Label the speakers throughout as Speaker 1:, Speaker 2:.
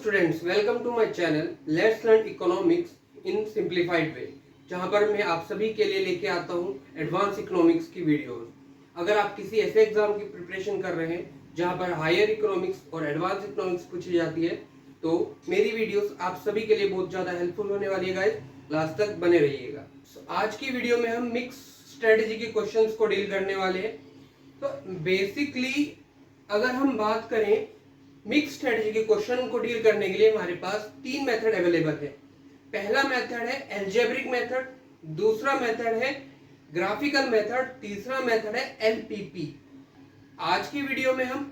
Speaker 1: Students, welcome to my channel let's learn economics in simplified way, जहां पर मैं आप सभी के लिए लेके आता हूं एडवांस इकोनॉमिक्स की वीडियोस। अगर आप किसी ऐसे एग्जाम की प्रिपरेशन कर रहे हैं जहां पर हायर इकोनॉमिक्स और एडवांस इकोनॉमिक्स पूछी जाती है, तो मेरी वीडियोस आप सभी के लिए बहुत ज़्यादा हेल्पफुल होने वाली है गाइस। लास्ट तक बने रहिएगा। आज की वीडियो में हम मिक्स स्ट्रेटेजी के क्वेश्चंस को डील करने वाले हैं। तो बेसिकली अगर हम बात करें मिक्स स्ट्रेटजी के क्वेश्चन को डील करने के लिए हमारे पास तीन मेथड अवेलेबल है। पहला मेथड है एल्जेब्रिक मेथड, दूसरा मेथड है ग्राफिकल मेथड, तीसरा मेथड है एलपीपी। आज की वीडियो में हम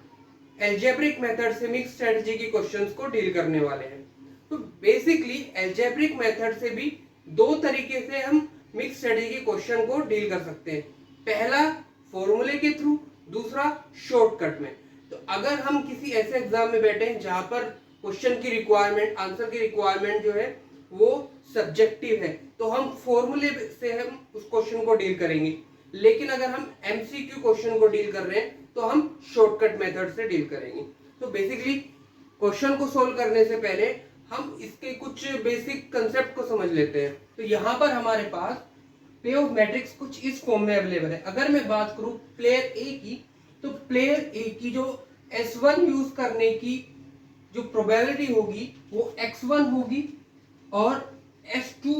Speaker 1: एल्जेब्रिक मेथड से मिक्स स्ट्रेटजी के क्वेश्चंस को डील करने वाले हैं। तो बेसिकली एल्जेब्रिक मेथड से भी दो तरीके से हम मिक्स स्ट्रेटजी के क्वेश्चन को डील कर सकते हैं। पहला फॉर्मूले के थ्रू, दूसरा शॉर्टकट में। तो अगर हम किसी ऐसे एग्जाम में बैठे हैं जहां पर क्वेश्चन की रिक्वायरमेंट, आंसर की रिक्वायरमेंट जो है वो सब्जेक्टिव है, तो हम फॉर्मूले से हम उस क्वेश्चन को डील करेंगे। लेकिन अगर हम एमसीक्यू क्वेश्चन को डील कर रहे हैं तो हम शॉर्टकट मेथड से डील करेंगे। तो बेसिकली क्वेश्चन को सोल्व करने से पहले हम इसके कुछ बेसिक कंसेप्ट को समझ लेते हैं। तो यहाँ पर हमारे पास पे ऑफ मैट्रिक्स कुछ इस फॉर्म में अवेलेबल है। अगर मैं बात करूं प्लेयर ए की, तो प्लेयर ए की जो S1 यूज करने की जो प्रोबेबिलिटी होगी वो X1 होगी, और S2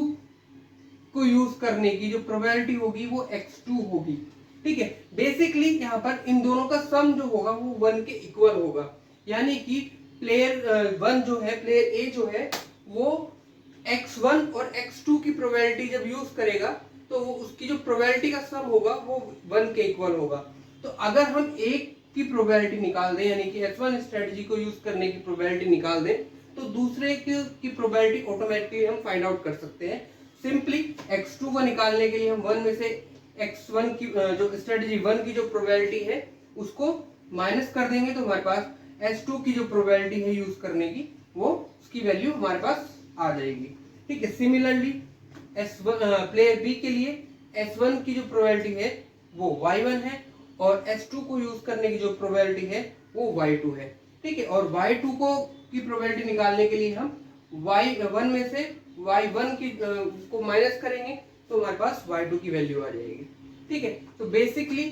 Speaker 1: को यूज करने की जो प्रोबेबिलिटी होगी वो X2 होगी। ठीक है, बेसिकली यहाँ पर इन दोनों का सम जो होगा वो 1 के इक्वल होगा। यानी कि प्लेयर 1 जो है, प्लेयर ए जो है, वो X1 और X2 की प्रोबेबिलिटी जब यूज करेगा तो वो उसकी जो प्रोबेबिलिटी का सम होगा वो 1 के इक्वल होगा। तो अगर हम एक की प्रोबेबिलिटी निकाल दें, यानी कि S1 स्ट्रेटजी को यूज करने की प्रोबेबिलिटी निकाल दें, तो दूसरे की प्रोबेबिलिटी ऑटोमेटिकली हम फाइंड आउट कर सकते हैं। सिंपली X2 को निकालने के लिए हम 1 में से X1 की जो स्ट्रेटजी 1 की जो प्रोबेबिलिटी है उसको माइनस कर देंगे, तो हमारे पास S2 की जो प्रोबेबिलिटी है यूज करने की, वो उसकी वैल्यू हमारे पास आ जाएगी। ठीक है, सिमिलरली प्लेयर बी के लिए S1 की जो प्रोबेबिलिटी है वो Y1 है, और S2 को यूज करने की जो प्रोबेबिलिटी है वो Y2 है। ठीक है, और Y2 की प्रोबेबिलिटी निकालने के लिए हम Y1 में से Y1 की को माइनस करेंगे, तो हमारे पास Y2 की वैल्यू आ जाएगी। ठीक है, तो बेसिकली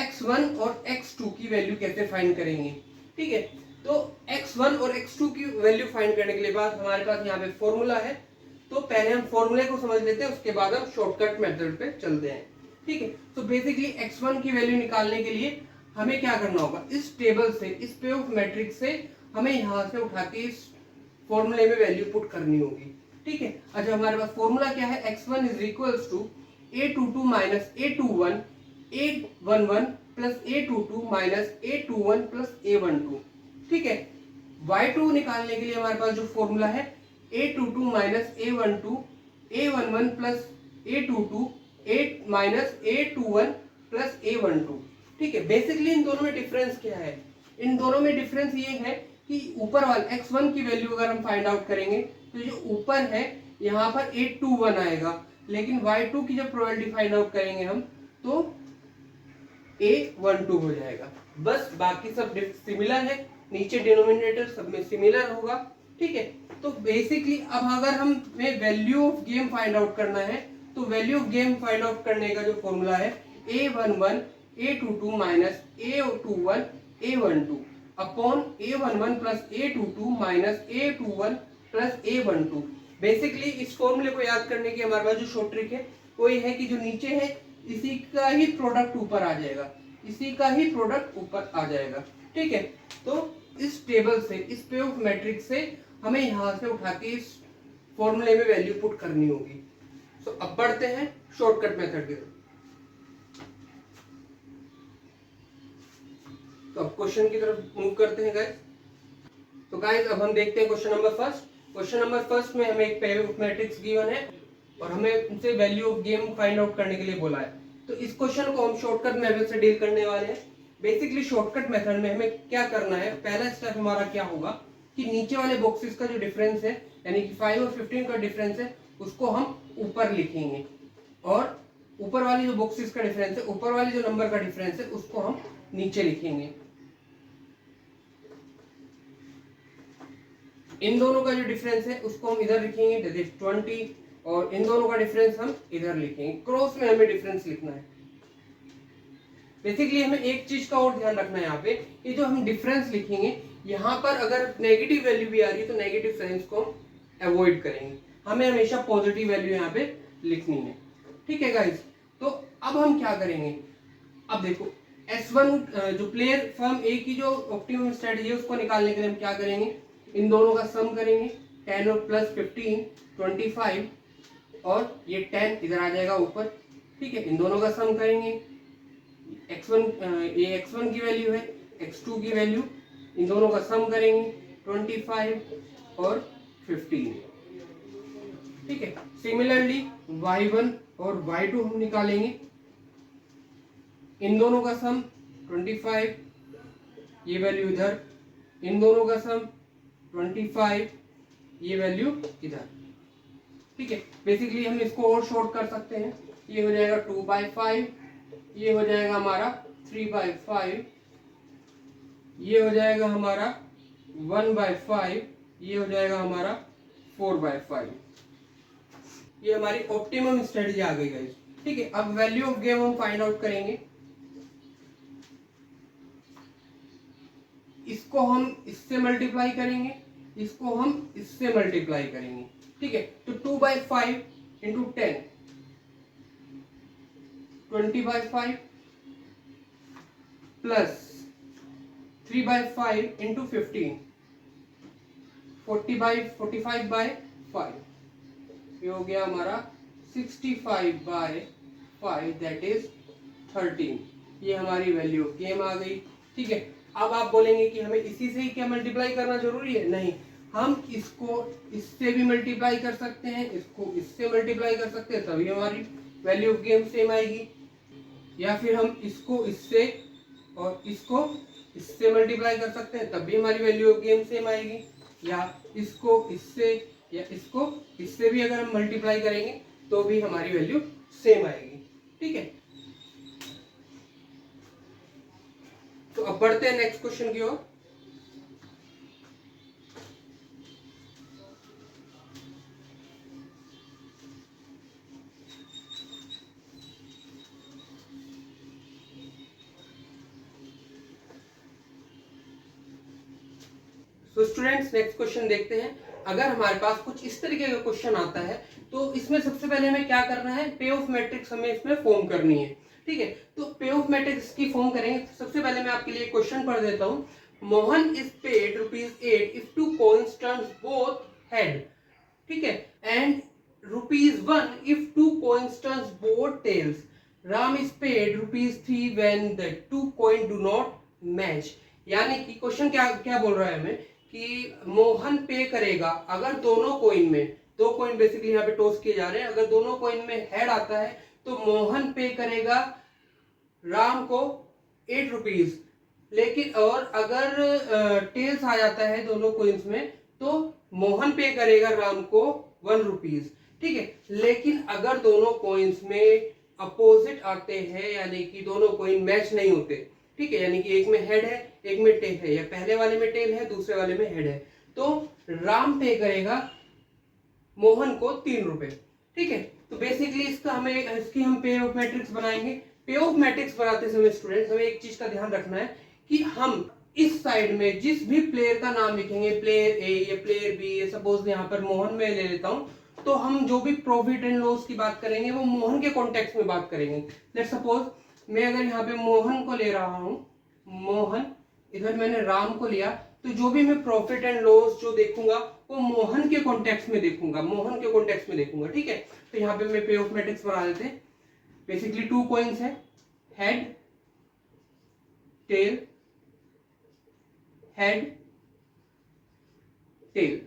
Speaker 1: X1 और X2 की वैल्यू कैसे फाइंड करेंगे। ठीक है, तो X1 और X2 की वैल्यू फाइंड करने के लिए बाद हमारे पास यहाँ पे फॉर्मूला है। तो पहले हम फॉर्मूले को समझ लेते हैं, उसके बाद हम शॉर्टकट मेथड पे चलते हैं। ठीक है, तो बेसिकली X1 की वैल्यू निकालने के लिए हमें क्या करना होगा, इस टेबल से, इस पे ऑफ मैट्रिक्स से हमें यहाँ से उठा के इस फॉर्मूले में वैल्यू पुट करनी होगी। ठीक है, अच्छा हमारे पास फॉर्मूला क्या है, X1 is equals to A22 minus A21 A11 plus A22 minus A21 plus A12। ठीक है, Y2 निकालने के लिए हमारे पास जो फॉर्मूला है A22 minus A12 A11 plus A22 8 minus A21 plus A12। ठीक है, बेसिकली इन दोनों में डिफरेंस क्या है, इन दोनों में डिफरेंस ये है कि ऊपर वाले X1 की वैल्यू अगर हम फाइंड आउट करेंगे तो जो ऊपर है यहाँ पर 821 आएगा, लेकिन Y2 की जब प्रोबेबिलिटी फाइंड आउट करेंगे हम तो A12 हो जाएगा। बस बाकी सब सिमिलर है, नीचे डिनोमिनेटर सब में सिमिलर होगा। ठीक है, तो बेसिकली अब अगर हमें value of game find out करना है, तो value of game find out करने का जो फॉर्मूला है A11 A22 minus A21 A12 upon A11 plus A22 minus A21 plus A12। Basically इस फॉर्मूले को याद करने की हमारे पास जो शॉर्ट ट्रिक है वो ये है कि जो नीचे है इसी का ही प्रोडक्ट ऊपर आ जाएगा, इसी का ही प्रोडक्ट ऊपर आ जाएगा। ठीक है, तो इस टेबल से, इस पे ऑफ मैट्रिक्स से हमें यहां से उठा के इस फॉर्मूले में वैल्यू पुट करनी होगी। तो अब बढ़ते हैं शॉर्टकट मेथड की तरफ। तो अब क्वेश्चन की तरफ मूव करते हैं गाइस। तो गाइस अब हम देखते हैं question number first. Question number first में हमें एक पेयर ऑफ मैट्रिक्स गिवन है और हमें उनसे value of game find out करने के लिए बोला है। तो इस क्वेश्चन को हम शॉर्टकट मेथड से डील करने वाले हैं। बेसिकली शॉर्टकट मेथड में हमें क्या करना है, पहला स्टेप हमारा क्या होगा कि नीचे वाले बॉक्सेस का जो डिफरेंस है, यानी कि 5 और 15 का डिफरेंस है, उसको हम ऊपर लिखेंगे, और ऊपर वाली जो बॉक्सेस का डिफरेंस है, ऊपर वाली जो नंबर का डिफरेंस है, उसको हम नीचे लिखेंगे। इन दोनों का जो डिफरेंस है उसको हम इधर लिखेंगे, दैट इज 20, और इन दोनों का डिफरेंस हम इधर लिखेंगे। क्रॉस में हमें डिफरेंस लिखना है। बेसिकली हमें एक चीज का और ध्यान रखना है यहाँ पे, ये जो हम डिफरेंस लिखेंगे यहाँ पर अगर नेगेटिव वैल्यू भी आ रही है तो नेगेटिव साइंस को हम अवॉइड करेंगे, हमें हमेशा पॉजिटिव वैल्यू यहाँ पे लिखनी है। ठीक है गाइस, तो अब हम क्या करेंगे, अब देखो S1 जो प्लेयर फर्म ए की जो ऑप्टिमम स्ट्रेटजी है उसको निकालने के लिए हम क्या करेंगे, इन दोनों का सम करेंगे, 10 और प्लस 15 25, और ये 10 इधर आ जाएगा ऊपर। ठीक है, इन दोनों का सम करेंगे, ये x1 की वैल्यू है, x2 की वैल्यू, इन दोनों का सम करेंगे 25 और 15। ठीक है, सिमिलरली y1 और y2 हम निकालेंगे, इन दोनों का सम 25, ये वैल्यू इधर, इन दोनों का सम 25, ये वैल्यू इधर। ठीक है, बेसिकली हम इसको और शॉर्ट कर सकते हैं, ये हो जाएगा 2/5, ये हो जाएगा हमारा 3/5, ये हो जाएगा हमारा 1/5, ये हो जाएगा हमारा 4/5। ये हमारी ऑप्टिमम स्ट्रेटजी आ गई गाइस। ठीक है, अब वैल्यू ऑफ गेम हम फाइंड आउट करेंगे, इसको हम इससे मल्टीप्लाई करेंगे, इसको हम इससे मल्टीप्लाई करेंगे। ठीक है, तो 2/5 इंटू 10 20/5 प्लस 3/5 इंटू 15 45/5, ये हो गया हमारा 65/5, दैट इज 13। ये हमारी वैल्यू ऑफ गेम आ गई। ठीक है, अब आप बोलेंगे कि हमें इसी से ही क्या मल्टीप्लाई करना जरूरी है, नहीं, हम इसको इससे भी मल्टीप्लाई कर सकते हैं, इसको इससे मल्टीप्लाई कर सकते हैं, तभी हमारी वैल्यू ऑफ गेम सेम आएगी, या फिर हम इसको इससे और इसको इससे मल्टीप्लाई कर सकते हैं, तब भी हमारी वैल्यू ऑफ गेम सेम आएगी, या इसको इससे या इसको इससे भी अगर हम मल्टीप्लाई करेंगे तो भी हमारी वैल्यू सेम आएगी। ठीक है, तो अब बढ़ते हैं नेक्स्ट क्वेश्चन की ओर। तो स्टूडेंट्स नेक्स्ट क्वेश्चन देखते हैं। अगर हमारे पास कुछ इस तरीके का क्वेश्चन आता है तो इसमें सबसे पहले हमें क्या करना है, पे ऑफ मैट्रिक्स हमें इसमें फॉर्म करनी है। ठीक है, तो पे ऑफ मैट्रिक्स की फॉर्म करेंगे। सबसे पहले मैं आपके लिए क्वेश्चन पढ़ देता हूँ। Mohan is paid ₹8 if two coins turns both head, ठीक है, and ₹1 if two coins turns both tails. Ram is paid ₹3 when the two coin do not match. यानी कि क्वेश्चन क्या क्या बोल रहा है हमें कि मोहन पे करेगा अगर दोनों कॉइन में, दो कॉइन बेसिकली यहाँ पे टॉस किए जा रहे हैं, अगर दोनों कॉइन में हेड आता है तो मोहन पे करेगा राम को ₹8, लेकिन और अगर टेल्स आ जाता है दोनों कॉइन्स में तो मोहन पे करेगा राम को ₹1। ठीक है, लेकिन अगर दोनों कॉइन्स में अपोजिट आते हैं, यानी कि दोनों कॉइन मैच नहीं होते, ठीक है, यानी कि एक में हेड है एक में टेल है, या पहले वाले में टेल है दूसरे वाले में हेड है, तो राम पे करेगा मोहन को ₹3। ठीक है, तो बेसिकली इसकी हम पे ऑफ मैट्रिक्स बनाएंगे। पे ऑफ मैट्रिक्स बनाते समय स्टूडेंट्स हमें एक चीज का ध्यान रखना है कि हम इस साइड में जिस भी प्लेयर का नाम लिखेंगे, प्लेयर ए या प्लेयर बी, या सपोज यहाँ पर मोहन में ले लेता हूं, तो हम जो भी प्रॉफिट एंड लॉस की बात करेंगे वो मोहन के कॉन्टेक्स्ट में बात करेंगे। लेट्स सपोज मैं अगर यहाँ पे मोहन को ले रहा हूं, मोहन, इधर मैंने राम को लिया, तो जो भी मैं प्रॉफिट एंड लॉस जो देखूंगा वो मोहन के कॉन्टेक्स्ट में देखूंगा, मोहन के कॉन्टेक्स्ट में देखूंगा। ठीक है, तो यहाँ पे मैं पे ऑफ मैट्रिक्स बना देते हैं। बेसिकली 2 कॉइन्स है, हेड टेल, हेड टेल।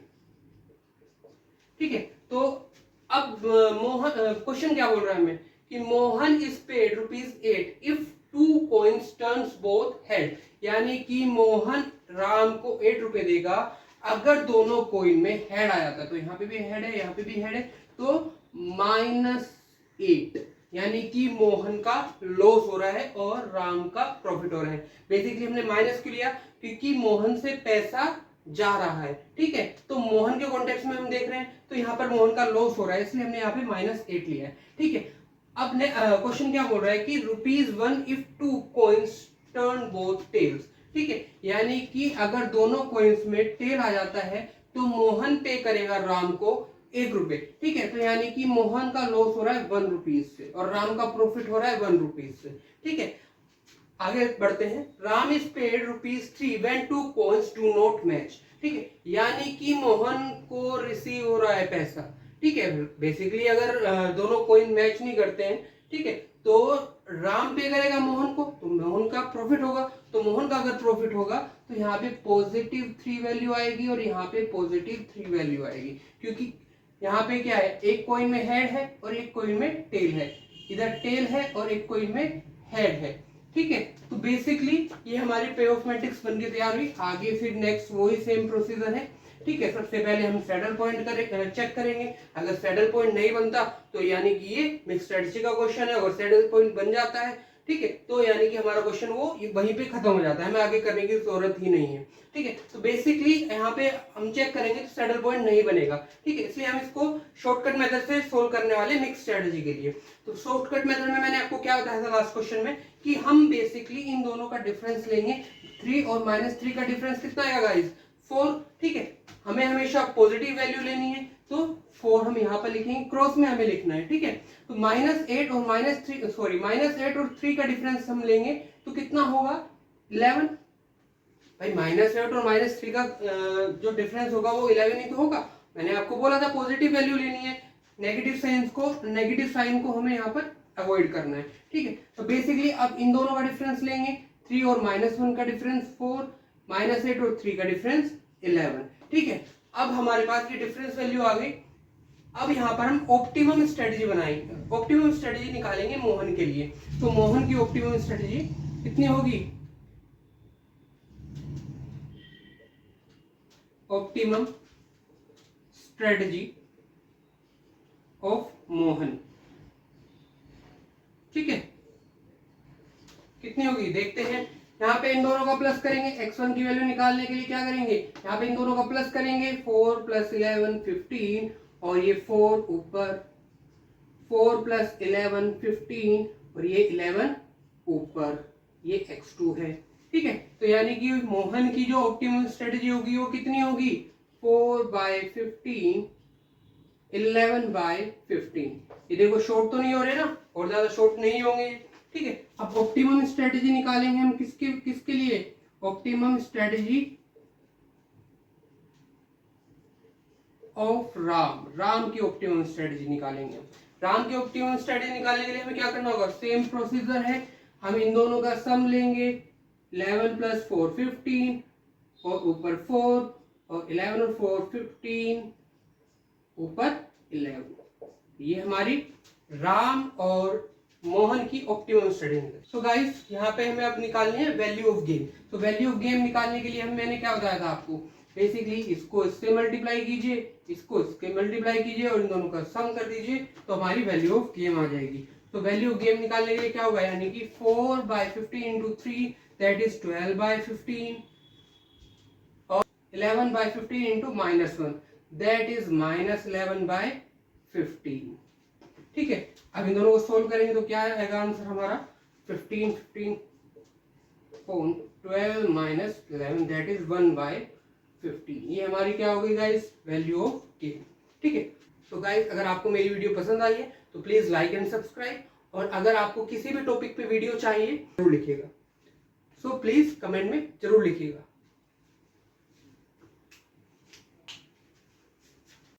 Speaker 1: ठीक है, तो अब मोहन क्वेश्चन क्या बोल रहा है हमें कि Mohan is paid ₹8 if 2 coins turns both head, यानी कि मोहन राम को ₹8 देगा अगर दोनों कॉइन में हेड आ जाता है। तो यहाँ पे भी हेड है यहाँ पे भी हेड है, तो -8, यानी कि मोहन का लॉस हो रहा है और राम का प्रॉफिट हो रहा है। बेसिकली हमने माइनस क्यों लिया, क्योंकि मोहन से पैसा जा रहा है, ठीक है। तो मोहन के कॉन्टेक्स्ट में हम देख रहे हैं तो यहाँ पर मोहन का लॉस हो रहा है, इसलिए हमने यहाँ पे -8 लिया है, ठीक है। अब क्वेश्चन क्या बोल रहा है कि ₹1 if 2 coins turn both tails, ठीक है। यानी कि अगर दोनों कॉइन्स में टेल आ जाता है तो मोहन पे करेगा राम को ₹1, ठीक है। तो यानी कि मोहन का लॉस हो रहा है ₹1 से और राम का प्रॉफिट हो रहा है ₹1 से, ठीक है। आगे बढ़ते हैं। Ram is paid ₹3 when 2 coins do not match, ठीक है। यानी कि मोहन को रिसीव हो रहा है पैसा, ठीक है। बेसिकली अगर दोनों कॉइन मैच नहीं करते हैं, ठीक है, तो राम पे करेगा मोहन को तो मोहन का प्रॉफिट होगा। तो मोहन का अगर प्रॉफिट होगा तो यहाँ पे +3 वैल्यू आएगी और यहाँ पे +3 वैल्यू आएगी, क्योंकि यहाँ पे क्या है, एक कॉइन में हेड है और एक कॉइन में टेल है, इधर टेल है और एक कॉइन में हेड है, ठीक है। तो बेसिकली ये हमारी पे ऑफ मैट्रिक्स बन के तैयार हुई। आगे फिर नेक्स्ट वही सेम प्रोसीजर है, ठीक है। सबसे पहले हम सैडल पॉइंट चेक करेंगे। अगर सैडल पॉइंट नहीं बनता तो यानी कि ये मिक्स स्ट्रेटजी का क्वेश्चन है। अगर सैडल पॉइंट बन जाता है, ठीक है, तो यानी कि हमारा क्वेश्चन वो वहीं पे खत्म हो जाता है, हमें आगे करने की जरूरत ही नहीं है, ठीक है। तो बेसिकली यहाँ पे हम चेक करेंगे तो सैडल पॉइंट नहीं बनेगा, ठीक है। इसलिए हम इसको शॉर्टकट मेथड से सोल्व करने वाले मिक्स स्ट्रेटजी के लिए। तो शॉर्टकट मेथड में मैंने आपको क्या बताया था लास्ट क्वेश्चन में कि हम बेसिकली इन दोनों का डिफरेंस लेंगे। 3 और -3 का डिफरेंस कितना आएगा गाइस? 4, ठीक है। हमें हमेशा पॉजिटिव वैल्यू लेनी है तो 4 हम यहाँ पर लिखेंगे, क्रॉस में हमें लिखना है, ठीक है। तो -8 और 3 का डिफरेंस हम लेंगे तो कितना होगा? 11। भाई -8 और -3 का जो डिफरेंस होगा वो 11 ही तो होगा। मैंने आपको बोला था पॉजिटिव वैल्यू लेनी है, नेगेटिव साइन को हमें यहाँ पर अवॉइड करना है, ठीक है। तो बेसिकली अब इन दोनों का डिफरेंस लेंगे, 3 और -1 का डिफरेंस 4, -8 और 3 का डिफरेंस 11, ठीक है। अब हमारे पास ये डिफरेंस वैल्यू आ गई। अब यहाँ पर हम ऑप्टिमम स्ट्रेटजी बनाएंगे, ऑप्टिमम स्ट्रेटजी निकालेंगे मोहन के लिए। तो मोहन की ऑप्टिमम स्ट्रेटजी कितनी होगी? ऑप्टिमम स्ट्रेटजी ऑफ मोहन, ठीक है, कितनी होगी देखते हैं। यहाँ पे इन दोनों का प्लस करेंगे, x1 की वैल्यू निकालने के लिए क्या करेंगे, यहाँ पे इन दोनों का प्लस करेंगे, 4 + 11 15 और ये 4 ऊपर, 4 + 11 15 और ये 11 ऊपर, ये x2 है, ठीक है। तो यानी कि मोहन की जो ऑप्टिमम स्ट्रेटजी होगी वो कितनी होगी? 4/15 11/15। ये देखो शॉर्ट तो नहीं हो रहे ना, और ज्यादा शॉर्ट नहीं होंगे, ठीक है। अब ऑप्टिमम स्ट्रेटजी निकालेंगे हम किसके लिए? ऑप्टिमम स्ट्रेटजी ऑफ राम की ऑप्टिमम स्ट्रेटजी निकालेंगे। राम की ऑप्टिमम स्ट्रेटजी निकालने के लिए हमें क्या करना होगा? सेम प्रोसीजर है, हम इन दोनों का सम लेंगे, 11 + 4 15 और ऊपर 4 और 11 और 4 15 ऊपर 11। ये हमारी राम और मोहन की ऑप्टिमम स्ट्रेटजी है। सो गाइस यहाँ पे हमें अब निकालनी है वैल्यू ऑफ गेम। तो वैल्यू ऑफ गेम निकालने के लिए मैंने क्या बताया था आपको? बेसिकली इसको इससे मल्टीप्लाई कीजिए, इसको इसके मल्टीप्लाई कीजिए और इन दोनों का सम कर दीजिए तो हमारी वैल्यू ऑफ गेम आ जाएगी। तो वैल्यू ऑफ गेम निकालने के लिए क्या होगा? यानी कि 4/15 × 3 दैट इज 12/15 और 11/15 × -1 दैट इज -11/15, ठीक है। अब इन दोनों को सोल्व करेंगे तो क्या आएगा आंसर हमारा? 15 12 - 11 दैट इज 1/15। ये हमारी क्या हो गई गाइस? वैल्यू ऑफ गेम, ठीक है। तो गाइस अगर आपको मेरी वीडियो पसंद आई है तो प्लीज लाइक एंड सब्सक्राइब, और अगर आपको किसी भी टॉपिक पे वीडियो चाहिए जरूर लिखिएगा। सो प्लीज कमेंट में जरूर लिखिएगा।